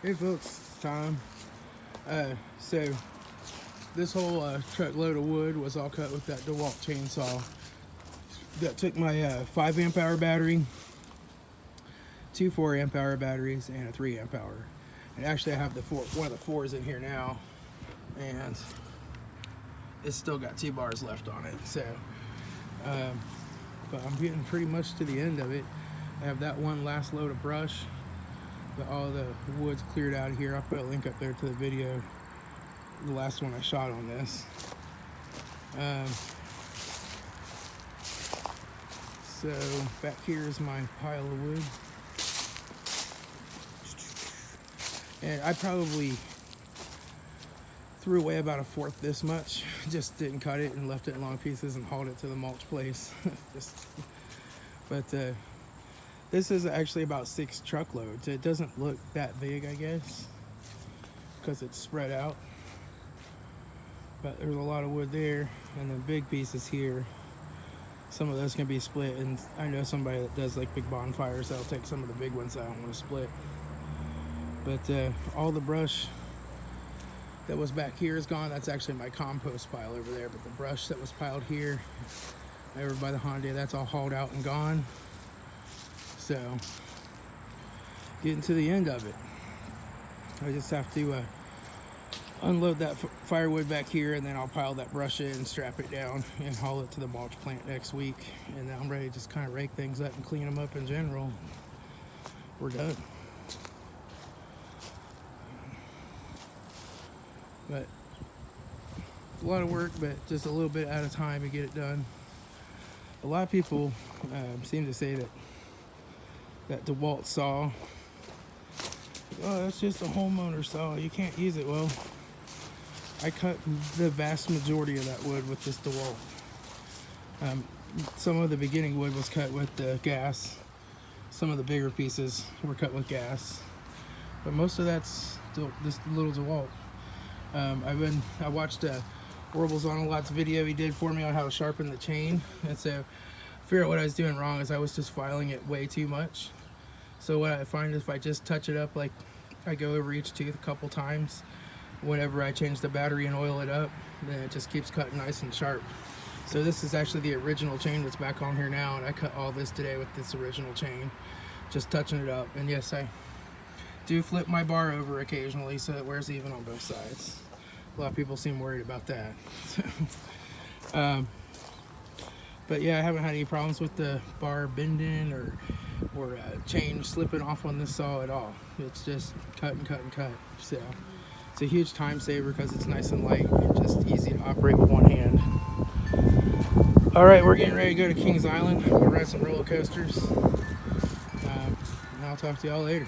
Hey folks, it's Tom. So this whole truckload of wood was all cut with that Dewalt chainsaw. That took my 5 amp hour battery, 2 4 amp hour batteries, and a 3 amp hour. And actually I have one of the 4s in here now, and it's still got 2 bars left on it. So, but I'm getting pretty much to the end of it. I have that one last load of brush. All the wood's cleared out of here. I'll put a link up there to the video, the last one I shot on this. So back here is my pile of wood, and I probably threw away about 1/4 this much. Just didn't cut it and left it in long pieces and hauled it to the mulch place. This is actually about 6 truckloads. It doesn't look that big, I guess, because it's spread out. But there's a lot of wood there, and then big pieces here. Some of those can be split, and I know somebody that does like big bonfires that'll take some of the big ones that I don't want to split. But all the brush that was back here is gone. That's actually my compost pile over there. But the brush that was piled here over by the Honda, that's all hauled out and gone. So, getting to the end of it. I just have to unload that firewood back here, and then I'll pile that brush in, strap it down, and haul it to the mulch plant next week. And then I'm ready to just kind of rake things up and clean them up in general. We're done. But a lot of work, but just a little bit at a time to get it done. A lot of people seem to say that Dewalt saw, oh, that's just a homeowner saw, you can't use it. Well, I cut the vast majority of that wood with this Dewalt. Some of the beginning wood was cut with the gas. Some of the bigger pieces were cut with gas, but most of that's this little Dewalt. I watched Orble's on a lot's video he did for me on how to sharpen the chain, and so I figured out what I was doing wrong is I was just filing it way too much. So what I find is if I just touch it up, like I go over each tooth a couple times, whenever I change the battery and oil it up, then it just keeps cutting nice and sharp. So this is actually the original chain that's back on here now, and I cut all this today with this original chain, just touching it up. And yes, I do flip my bar over occasionally so it wears even on both sides. A lot of people seem worried about that. But yeah, I haven't had any problems with the bar bending or chain slipping off on this saw at all. It's just cut and cut and cut. So it's a huge time saver because it's nice and light and just easy to operate with one hand. All right, we're getting ready to go to Kings Island. We'll ride some roller coasters. And I'll talk to y'all later.